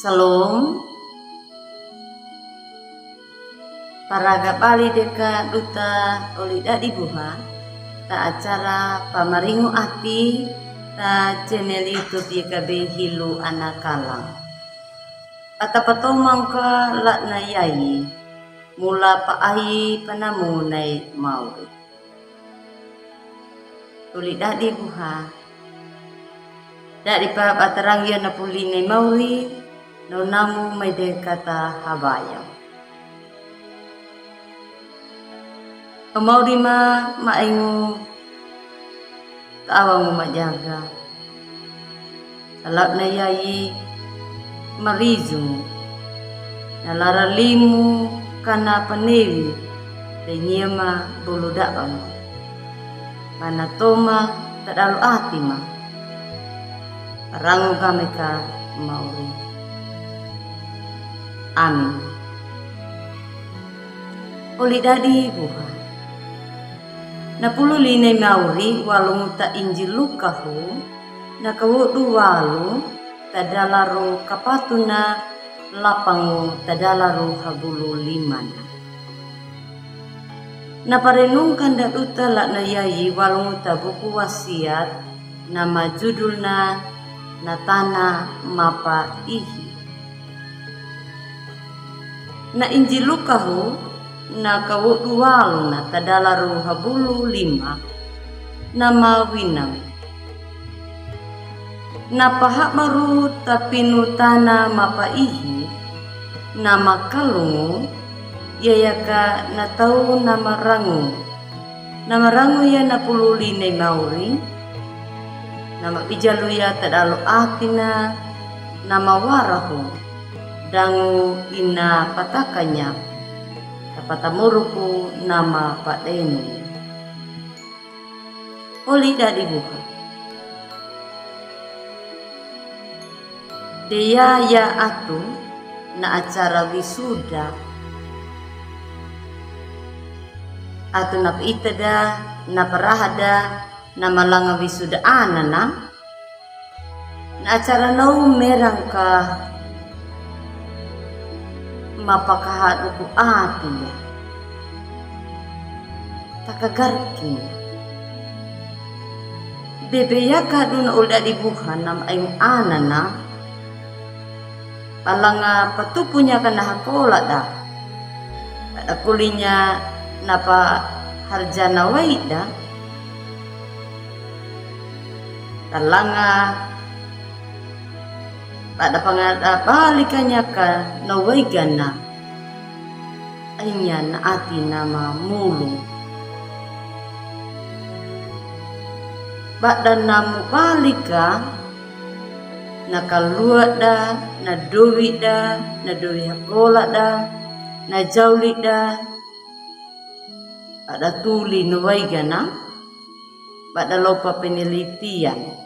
Salom paraga bali deka duta oli dadi buha ta acara pamaringu ati ta channel YouTube YKB Hilu Anakalang atapatomang ka la na yai mula paahi panamu nai mau oli dadi buha dari pa atarangya na puli nai mauri no namu may kata habaya. Kamauri maengu kaawang majaga. Salap na yai marizu nalaralimu kana panewi lenyema buludabam. Manatoma tadalu atima. Parangu kami ka mauri. Amin. Oli dadi buha. Napulu linay mauri walong ta injil lukahu nakawudu walu tadalaru kapatuna lapangu tadalaru habulu limana. Naparenungkan da uta la na yayi walong ta buku wasiat nama judulna natana mapa ihi. Na injil lukahu na kawudu walu na tadalaru habulu lima nama winang na pahak maru tapinu tana mapaihi nama kalungu yayaka na tau nama rangu ya na pululi ne mauri nama pijalu ya tadalu atina nama warahu dangu ina patakanya tapatamuruku nama padenu oli dadi buha deya ya atu na acara wisuda atu na itada na parahada na malanga wisuda anana na acara nau merangka mapakahat uku atiya takagarkin bebeya kaduna ulda dibuhan nam ayong anana palanga patupunya kana hakola da ada kulinya napa harjana waida talanga pada pangada balikannya ka nawaigana aynya na ati nama mulu badan namu balika nakalua da na dowi hakola da na jauli da ada tuli nawaigana pada lopa penelitian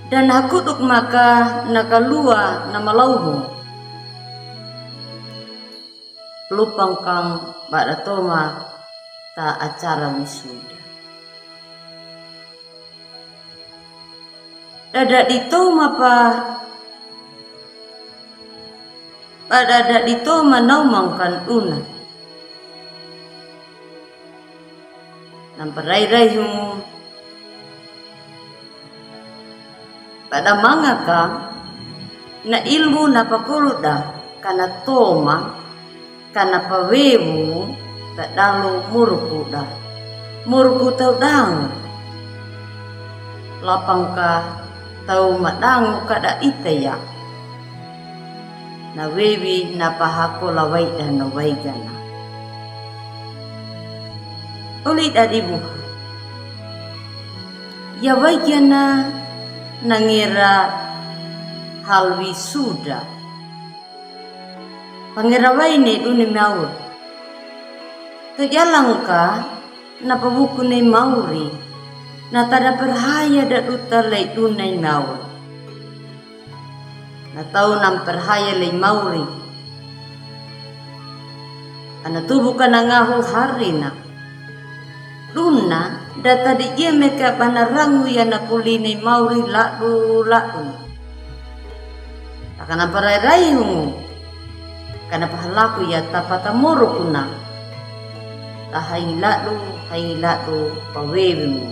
dan hakuduk maka nakalua nama lauhu lupang kang bada toma ta acara wisuda dada ditoma pa pada ditoma naumangkan una namparai-raihu pada mangaka na ilmu na pakuluda kana toma kana pawewu tadalu murku tau dang lapang ka tau madangu kada itaya na wewi na pahako lawai dan nawai gana ulit adibuha ya waigana nangira hal wisuda pangerawai ne duni maur tujalang ka na pabuku ne mauri na tada perhaya da duta lay dunay maur na tau nam perhaya lay mauri ana tubuh ka na ngahu hari na Luna data di ia meka banarangu ya na puline mauri ladu. Takana parai hungu kana pahalaku ya tapatamoro kuna tahaing ladu pawewimu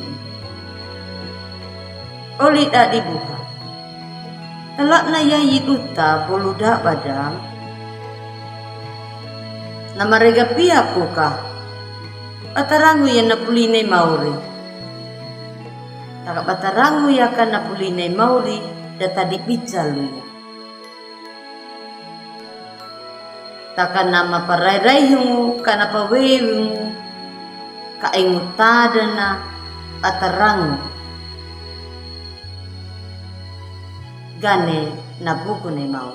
oli da dibuha talak na yayi duta boluda badam nama rega piaku kah batarangu ya na puline mauri taka batarangu ya kana puline mauri data di bicalu ya taka nama parai hungu kana pawewimu kaingutada na batarangu gane na buku ne mau.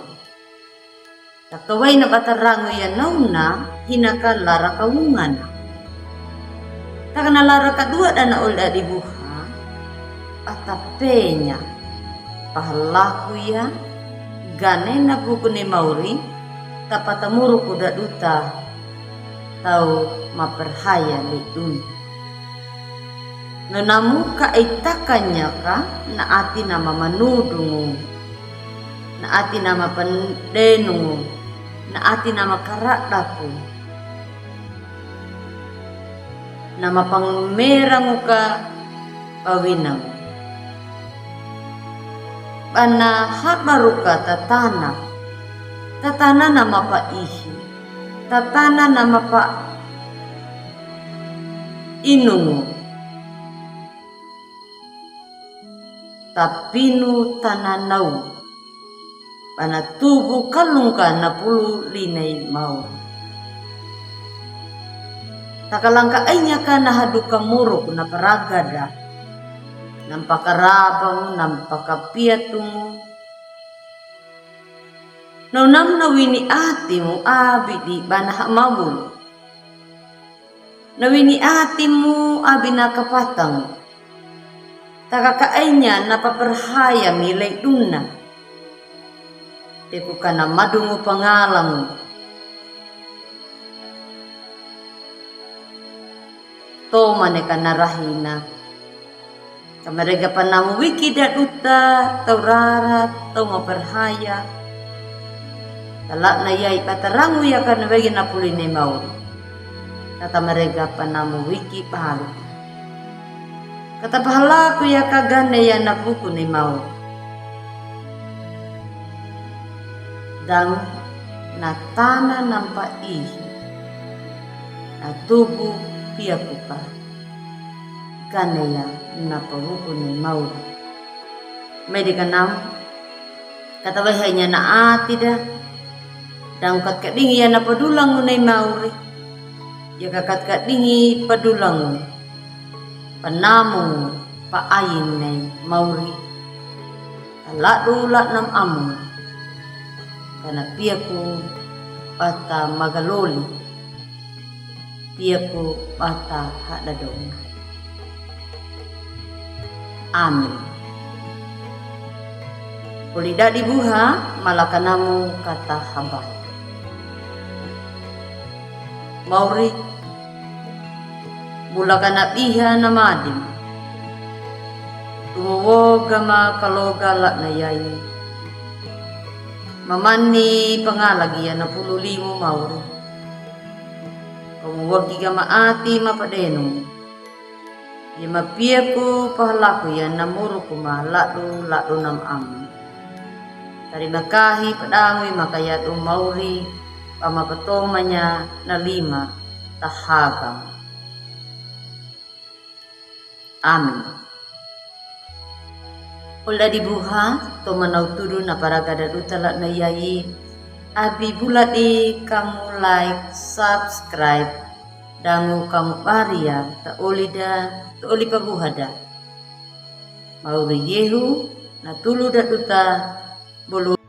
Takaway na batarango yan nauna, hinaka lara kawungan. Taka na lara kadua na ulda dibuha, atapenya, pahalaku ya, gane na buku ne mauri, tapatamuru kuda duta, tau maperhaya lidun. Nonamu kaitakannya ka na ati nama manudungu, na ati nama pendenungu, na ati nama karadaku, nama pangmerangu ka pawinang. Bana habaruka tatana nama pa ihi, tatana nama pa inungu. Tapinu tananau pana tubuh kalungka na pulu linay mau takalangka ainya ka na haduka muruk na paragada nampakarabang nampakapiatung naunam nawini atimu abidi bana mamul nawini atimu abina kapatang takakaainya napaperhaya milay duna. Teku kana madungu pangalamu. To maneka narahina. Kamarega panamu wiki duta, taurarat, tau maperhaya. Talak na yay patarangu ya kana bagi na puline mau. Kata mereka panamu wiki pahalu. Kata pahalaku ya kagane ya na buku ni mau. Dan natana nampa ihi. Na tubuh piaku pa. Gane ya na buku ni mau. Medika nam. Kata wahanya na ati dah. Dan kat kadingi ya na padulang ni mauri. Ya kakat kadingi padulang. Panamu paayin na mauri taladula nam amu kana piaku pata magaloli piaku pata hadadong. Amin. Ulida dibuha malakanamu kata habay mauri bulakan na iha na madim. Tumuwoga makaloga la na yayi. Mamani pangalagyan na 15 mauro. Tumuwagi ka maati mapadenong. Yamapia ko pahalaku yan na muro ko lado nam amin. Tarimakahi padangoy makayat mauri pamapatoma niya na 5 tahagang. Amin. Ula dibuha to manaw tudo na para gadadutala na yayi. Abi buladi kamu like, subscribe, dangu kamu paria ta oli pabuhada. Mauri yehu na tulu da duta bolu